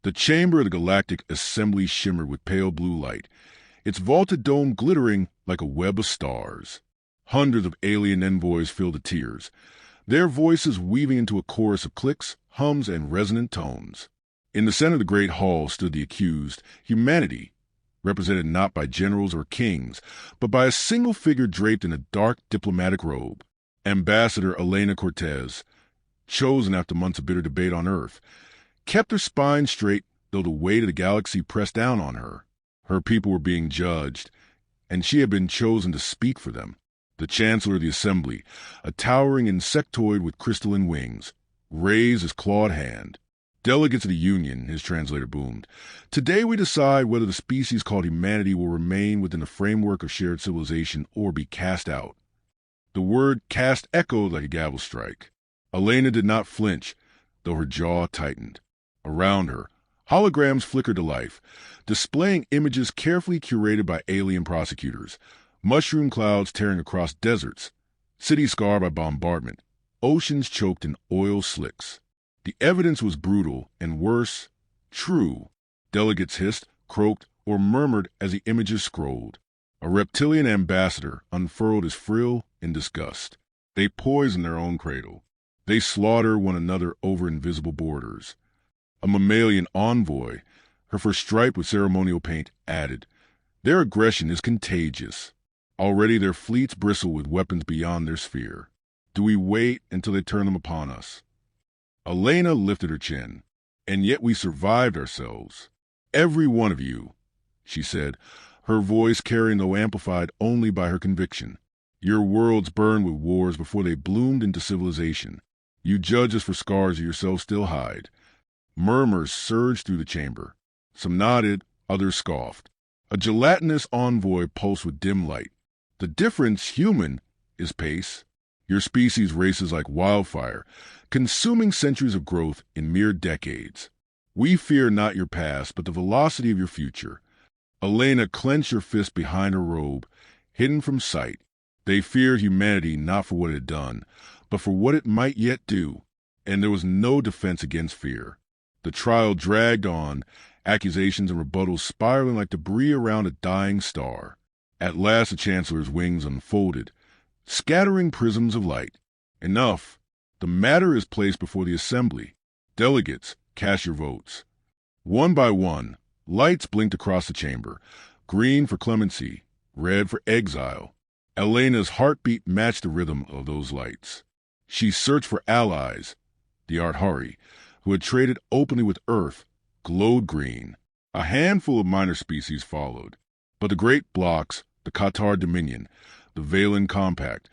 The chamber of the galactic assembly shimmered with pale blue light, its vaulted dome glittering like a web of stars. Hundreds of alien envoys filled the tiers, their voices weaving into a chorus of clicks, hums, and resonant tones. In the center of the great hall stood the accused, humanity, represented not by generals or kings, but by a single figure draped in a dark diplomatic robe. Ambassador Elena Cortez, chosen after months of bitter debate on Earth, kept her spine straight though the weight of the galaxy pressed down on her. Her people were being judged, and she had been chosen to speak for them. The Chancellor of the Assembly, a towering insectoid with crystalline wings, raised his clawed hand. Delegates of the Union, his translator boomed, today we decide whether the species called humanity will remain within the framework of shared civilization or be cast out. The word cast echoed like a gavel strike. Elena did not flinch, though her jaw tightened. Around her, holograms flickered to life, displaying images carefully curated by alien prosecutors, mushroom clouds tearing across deserts, cities scarred by bombardment, oceans choked in oil slicks. The evidence was brutal and worse, true. Delegates hissed, croaked, or murmured as the images scrolled. A reptilian ambassador unfurled his frill in disgust. They poison their own cradle. They slaughter one another over invisible borders. A mammalian envoy, her fur striped with ceremonial paint, added, their aggression is contagious. Already their fleets bristle with weapons beyond their sphere. Do we wait until they turn them upon us? Elena lifted her chin. And yet we survived ourselves. Every one of you, she said, her voice carrying though amplified only by her conviction. Your worlds burned with wars before they bloomed into civilization. You judge us for scars you yourselves still hide. Murmurs surged through the chamber. Some nodded, others scoffed. A gelatinous envoy pulsed with dim light. The difference, human, is pace. Your species races like wildfire, consuming centuries of growth in mere decades. We fear not your past, but the velocity of your future. Elena clenched her fist behind her robe, hidden from sight. They feared humanity not for what it had done, but for what it might yet do, and there was no defense against fear. The trial dragged on, accusations and rebuttals spiraling like debris around a dying star. At last the Chancellor's wings unfolded, scattering prisms of light. Enough. The matter is placed before the Assembly. Delegates, cast your votes. One by one, lights blinked across the chamber, green for clemency, red for exile. Elena's heartbeat matched the rhythm of those lights. She searched for allies. The Arthari, who had traded openly with Earth, glowed green. A handful of minor species followed. But the great blocks, the Qatar Dominion, the Valen Compact,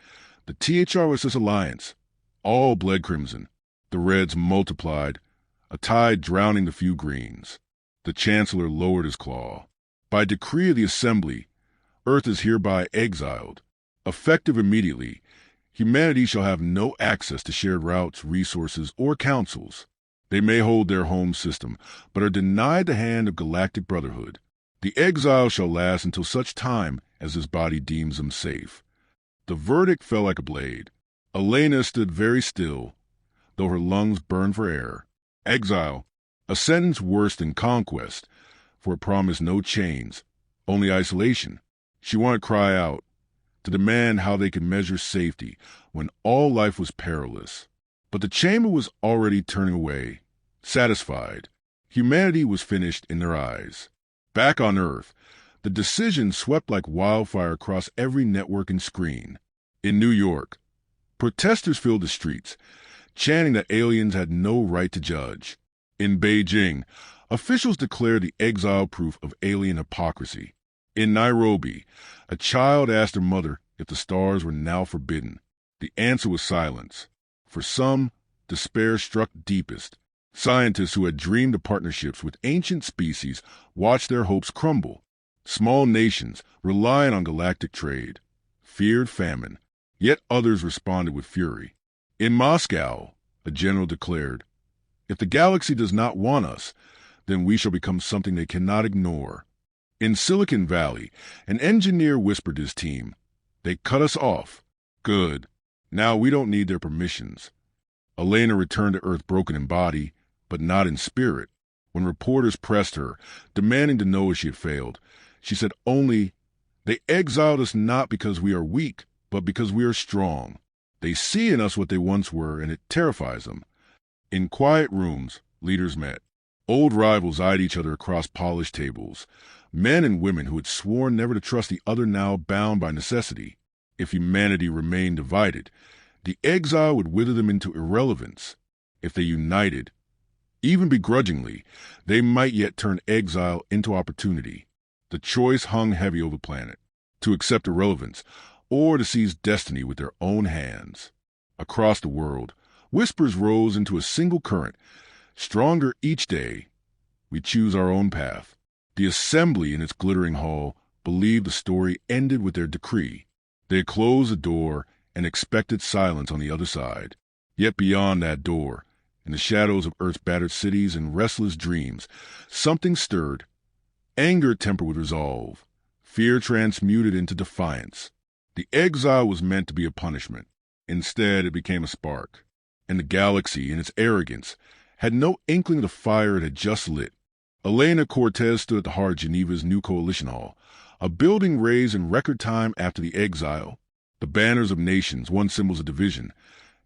the THRSS Alliance, all bled crimson. The reds multiplied, a tide drowning the few greens. The Chancellor lowered his claw. By decree of the Assembly, Earth is hereby exiled. Effective immediately, humanity shall have no access to shared routes, resources, or councils. They may hold their home system, but are denied the hand of galactic brotherhood. The exile shall last until such time as this body deems them safe. The verdict fell like a blade. Elena stood very still, though her lungs burned for air. Exile, a sentence worse than conquest, for it promised no chains, only isolation. She wanted to cry out, to demand how they could measure safety when all life was perilous. But the chamber was already turning away, satisfied. Humanity was finished in their eyes. Back on Earth, the decision swept like wildfire across every network and screen. In New York, protesters filled the streets, chanting that aliens had no right to judge. In Beijing, officials declared the exile proof of alien hypocrisy. In Nairobi, a child asked her mother if the stars were now forbidden. The answer was silence. For some, despair struck deepest. Scientists who had dreamed of partnerships with ancient species watched their hopes crumble. Small nations, relying on galactic trade, feared famine, yet others responded with fury. In Moscow, a general declared, if the galaxy does not want us, then we shall become something they cannot ignore. In Silicon Valley, an engineer whispered to his team, they cut us off. Good. Now we don't need their permissions. Elena returned to Earth broken in body, but not in spirit. When reporters pressed her, demanding to know if she had failed, she said only, "They exiled us not because we are weak, but because we are strong. They see in us what they once were, and it terrifies them." In quiet rooms, leaders met. Old rivals eyed each other across polished tables. Men and women who had sworn never to trust the other now bound by necessity. If humanity remained divided, the exile would wither them into irrelevance. If they united, even begrudgingly, they might yet turn exile into opportunity. The choice hung heavy over the planet, to accept irrelevance or to seize destiny with their own hands. Across the world, whispers rose into a single current. Stronger each day, we choose our own path. The assembly in its glittering hall believed the story ended with their decree. They had closed the door and expected silence on the other side. Yet beyond that door, in the shadows of Earth's battered cities and restless dreams, something stirred. Anger tempered with resolve, fear transmuted into defiance. The exile was meant to be a punishment. Instead, it became a spark. And the galaxy, in its arrogance, had no inkling of the fire it had just lit. Elena Cortez stood at the heart of Geneva's new coalition hall, a building raised in record time after the exile. The banners of nations, once symbols of division,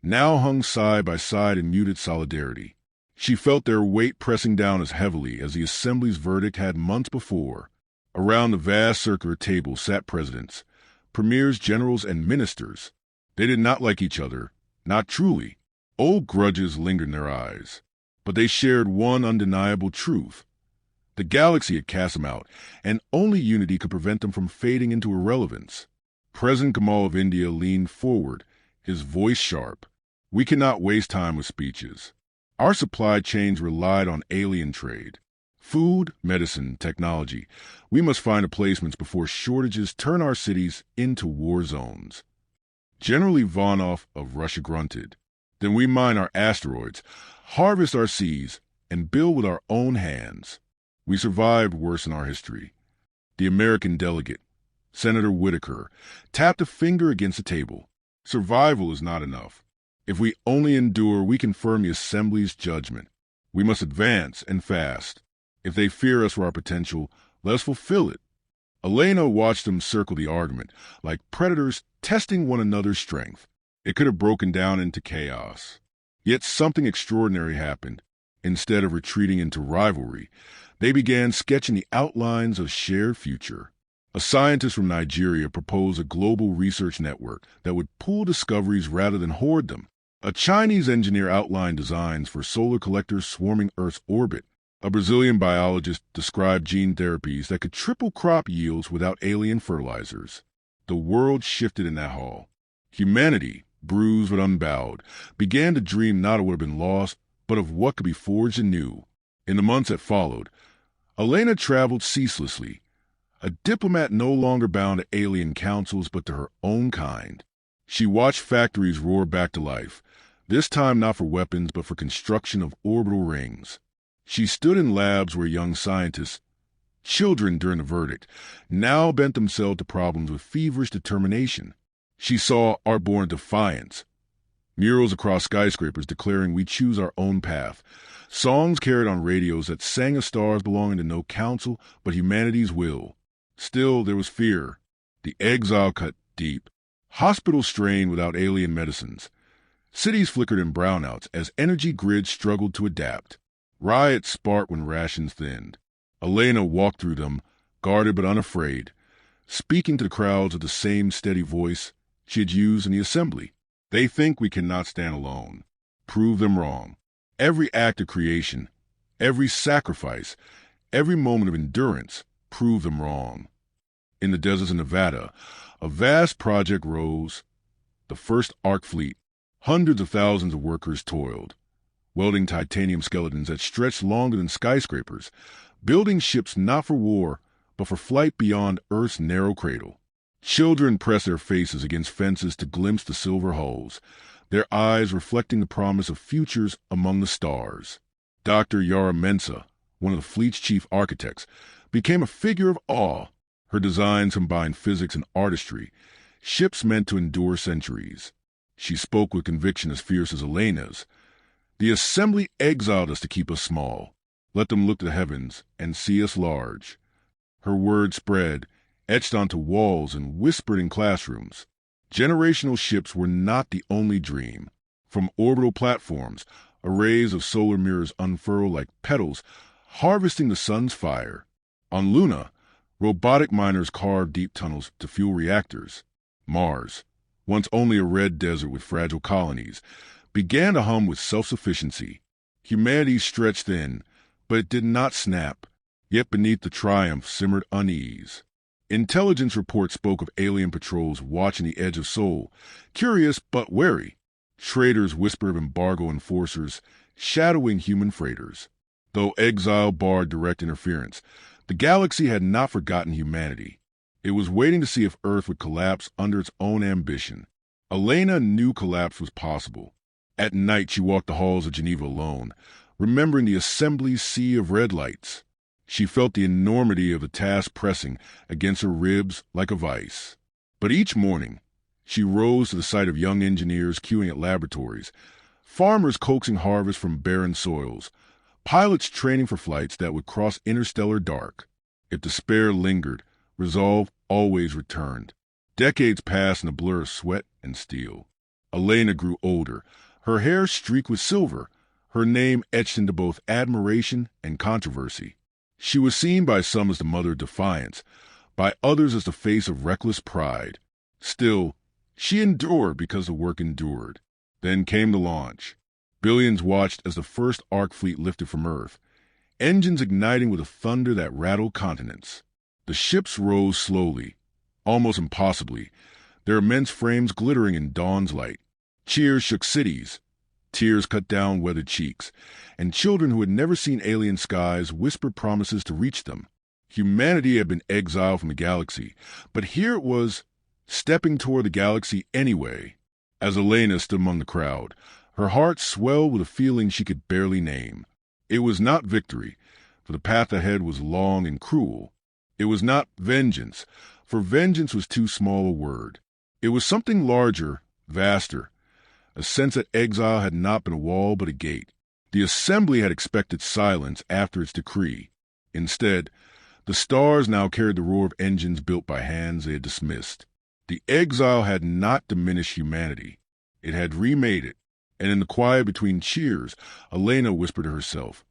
now hung side by side in muted solidarity. She felt their weight pressing down as heavily as the Assembly's verdict had months before. Around the vast circular table sat presidents, premiers, generals, and ministers. They did not like each other, not truly. Old grudges lingered in their eyes. But they shared one undeniable truth. The galaxy had cast them out, and only unity could prevent them from fading into irrelevance. President Gamal of India leaned forward, his voice sharp. "We cannot waste time with speeches. Our supply chains relied on alien trade. Food, medicine, technology. We must find replacements before shortages turn our cities into war zones." General Ivanov of Russia grunted. "Then we mine our asteroids, harvest our seas, and build with our own hands." We survived worse in our history. The American delegate, Senator Whitaker, tapped a finger against the table. Survival is not enough. If we only endure, we confirm the Assembly's judgment. We must advance, and fast. If they fear us for our potential, let us fulfill it. Elena watched them circle the argument, like predators testing one another's strength. It could have broken down into chaos. Yet something extraordinary happened. Instead of retreating into rivalry, they began sketching the outlines of a shared future. A scientist from Nigeria proposed a global research network that would pool discoveries rather than hoard them. A Chinese engineer outlined designs for solar collectors swarming Earth's orbit. A Brazilian biologist described gene therapies that could triple crop yields without alien fertilizers. The world shifted in that hall. Humanity, bruised but unbowed, began to dream not of what had been lost, but of what could be forged anew. In the months that followed, Elena traveled ceaselessly, a diplomat no longer bound to alien councils but to her own kind. She watched factories roar back to life, this time not for weapons but for construction of orbital rings. She stood in labs where young scientists, children during the verdict, now bent themselves to problems with feverish determination. She saw art-born defiance, murals across skyscrapers declaring we choose our own path, songs carried on radios that sang of stars belonging to no council but humanity's will. Still, there was fear. The exile cut deep. Hospitals strained without alien medicines. Cities flickered in brownouts as energy grids struggled to adapt. Riots sparked when rations thinned. Elena walked through them, guarded but unafraid, speaking to the crowds with the same steady voice she had used in the assembly. They think we cannot stand alone. Prove them wrong. Every act of creation, every sacrifice, every moment of endurance, prove them wrong. In the deserts of Nevada, a vast project rose, the first Ark fleet. Hundreds of thousands of workers toiled, welding titanium skeletons that stretched longer than skyscrapers, building ships not for war, but for flight beyond Earth's narrow cradle. Children pressed their faces against fences to glimpse the silver hulls, their eyes reflecting the promise of futures among the stars. Dr. Yara Mensa, one of the fleet's chief architects, became a figure of awe. Her designs combined physics and artistry, ships meant to endure centuries. She spoke with conviction as fierce as Elena's. The assembly exiled us to keep us small. Let them look to the heavens and see us large. Her words spread, etched onto walls and whispered in classrooms. Generational ships were not the only dream. From orbital platforms, arrays of solar mirrors unfurl like petals, harvesting the sun's fire. On Luna, robotic miners carved deep tunnels to fuel reactors. Mars, once only a red desert with fragile colonies, began to hum with self-sufficiency. Humanity stretched thin, but it did not snap. Yet beneath the triumph simmered unease. Intelligence reports spoke of alien patrols watching the edge of Sol, curious but wary. Traders whispered of embargo enforcers shadowing human freighters. Though Exiled barred direct interference, the galaxy had not forgotten humanity. It was waiting to see if Earth would collapse under its own ambition. Elena knew collapse was possible. At night she walked the halls of Geneva alone, remembering the assembly's sea of red lights. She felt the enormity of the task pressing against her ribs like a vice. But each morning, she rose to the sight of young engineers queuing at laboratories, farmers coaxing harvest from barren soils, pilots training for flights that would cross interstellar dark. If despair lingered, resolve always returned. Decades passed in a blur of sweat and steel. Elena grew older, her hair streaked with silver, her name etched into both admiration and controversy. She was seen by some as the mother of defiance, by others as the face of reckless pride. Still, she endured because the work endured. Then came the launch. Billions watched as the first Ark fleet lifted from Earth, engines igniting with a thunder that rattled continents. The ships rose slowly, almost impossibly, their immense frames glittering in dawn's light. Cheers shook cities. Tears cut down weathered cheeks, and children who had never seen alien skies whispered promises to reach them. Humanity had been exiled from the galaxy, but here it was, stepping toward the galaxy anyway. As Elena stood among the crowd, her heart swelled with a feeling she could barely name. It was not victory, for the path ahead was long and cruel. It was not vengeance, for vengeance was too small a word. It was something larger, vaster, a sense that exile had not been a wall but a gate. The assembly had expected silence after its decree. Instead, the stars now carried the roar of engines built by hands they had dismissed. The exile had not diminished humanity. It had remade it, and in the quiet between cheers, Elena whispered to herself,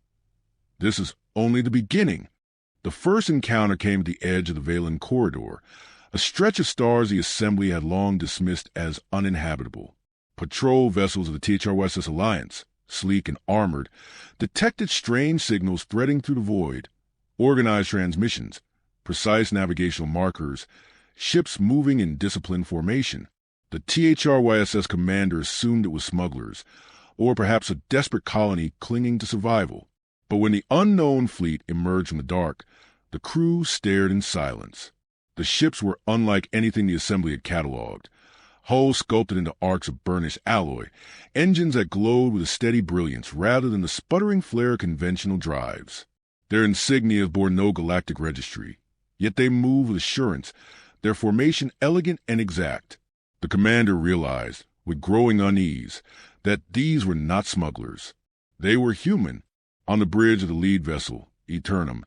"This is only the beginning." The first encounter came at the edge of the Valen corridor, a stretch of stars the assembly had long dismissed as uninhabitable. Patrol vessels of the HFY Alliance, sleek and armored, detected strange signals threading through the void, organized transmissions, precise navigational markers, ships moving in disciplined formation. The THRYSS commander assumed it was smugglers, or perhaps a desperate colony clinging to survival. But when the unknown fleet emerged from the dark, the crew stared in silence. The ships were unlike anything the assembly had cataloged. Hulls sculpted into arcs of burnished alloy, engines that glowed with a steady brilliance rather than the sputtering flare of conventional drives. Their insignia bore no galactic registry, yet they moved with assurance, their formation elegant and exact. The commander realized, with growing unease, that these were not smugglers. They were human. On the bridge of the lead vessel, Eternum,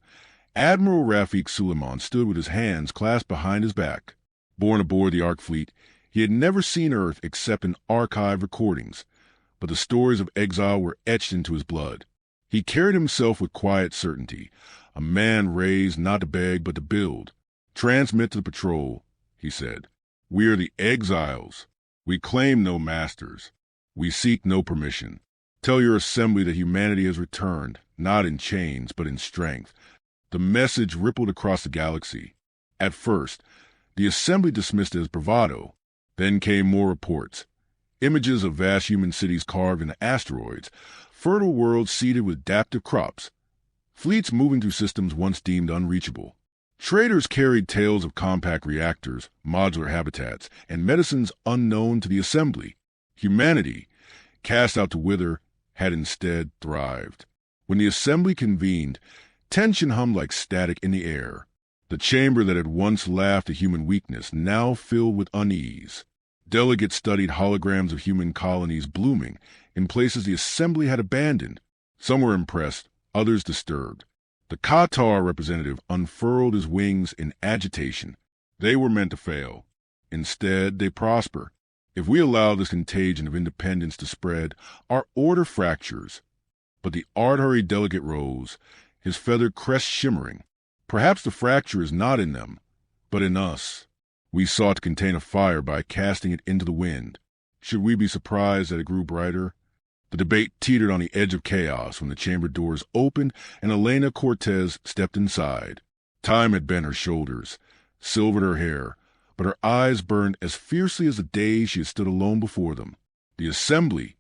Admiral Rafik Suleiman stood with his hands clasped behind his back. Born aboard the Ark fleet, he had never seen Earth except in archive recordings, but the stories of exile were etched into his blood. He carried himself with quiet certainty, a man raised not to beg but to build. "Transmit to the patrol," he said. "We are the exiles. We claim no masters. We seek no permission. Tell your assembly that humanity has returned, not in chains, but in strength." The message rippled across the galaxy. At first, the assembly dismissed it as bravado. Then came more reports. Images of vast human cities carved into asteroids, fertile worlds seeded with adaptive crops, fleets moving through systems once deemed unreachable. Traders carried tales of compact reactors, modular habitats, and medicines unknown to the assembly. Humanity, cast out to wither, had instead thrived. When the assembly convened, tension hummed like static in the air. The chamber that had once laughed at human weakness now filled with unease. Delegates studied holograms of human colonies blooming in places the assembly had abandoned. Some were impressed, others disturbed. The Qatar representative unfurled his wings in agitation. They were meant to fail. Instead, they prosper. If we allow this contagion of independence to spread, our order fractures. But the Ardhari delegate rose, his feathered crest shimmering. Perhaps the fracture is not in them, but in us. We sought to contain a fire by casting it into the wind. Should we be surprised that it grew brighter? The debate teetered on the edge of chaos when the chamber doors opened and Elena Cortez stepped inside. Time had bent her shoulders, silvered her hair, but her eyes burned as fiercely as the day she had stood alone before them. The assembly,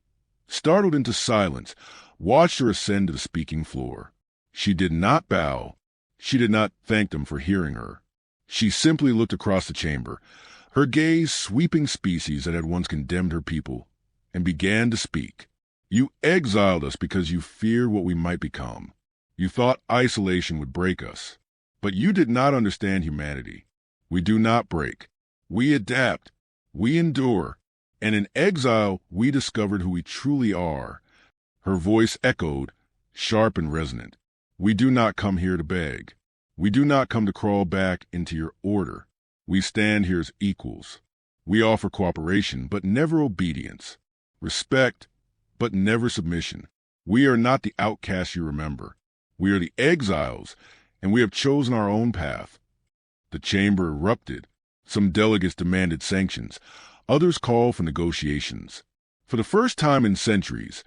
startled into silence, watched her ascend to the speaking floor. She did not bow. She did not thank them for hearing her. She simply looked across the chamber, her gaze sweeping species that had once condemned her people, and began to speak. You exiled us because you feared what we might become. You thought isolation would break us. But you did not understand humanity. We do not break. We adapt. We endure. And in exile, we discovered who we truly are. Her voice echoed, sharp and resonant. We do not come here to beg. We do not come to crawl back into your order. We stand here as equals. We offer cooperation, but never obedience. Respect, but never submission. We are not the outcasts you remember. We are the exiles, and we have chosen our own path. The chamber erupted. Some delegates demanded sanctions. Others called for negotiations. For the first time in centuries,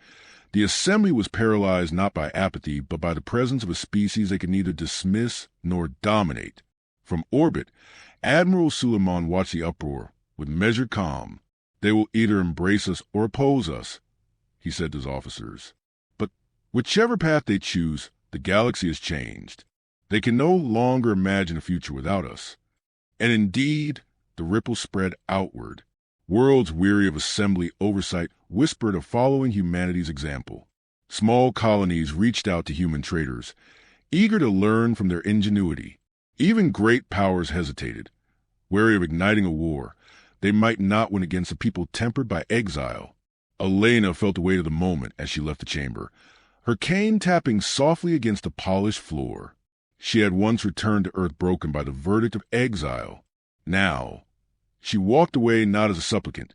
the assembly was paralyzed not by apathy, but by the presence of a species they could neither dismiss nor dominate. From orbit, Admiral Suleiman watched the uproar with measured calm. They will either embrace us or oppose us, he said to his officers. But whichever path they choose, the galaxy has changed. They can no longer imagine a future without us. And indeed, the ripple spread outward. Worlds weary of assembly oversight whispered of following humanity's example. Small colonies reached out to human traders, eager to learn from their ingenuity. Even great powers hesitated, wary of igniting a war. They might not win against a people tempered by exile. Elena felt the weight of the moment as she left the chamber, her cane tapping softly against the polished floor. She had once returned to Earth broken by the verdict of exile. Now, she walked away not as a supplicant,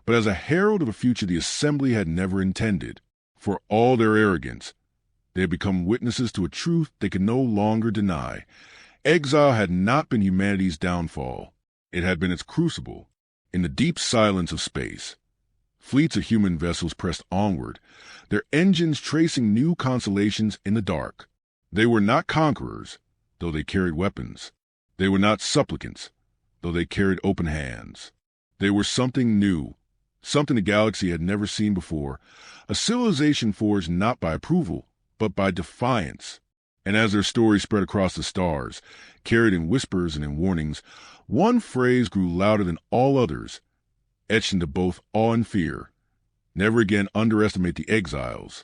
but as a herald of a future the assembly had never intended. For all their arrogance, they had become witnesses to a truth they could no longer deny. Exile had not been humanity's downfall. It had been its crucible. In the deep silence of space, fleets of human vessels pressed onward, their engines tracing new constellations in the dark. They were not conquerors, though they carried weapons. They were not supplicants, though they carried open hands. They were something new, something the galaxy had never seen before, a civilization forged not by approval, but by defiance. And as their story spread across the stars, carried in whispers and in warnings, one phrase grew louder than all others, etched into both awe and fear. Never again underestimate the exiles.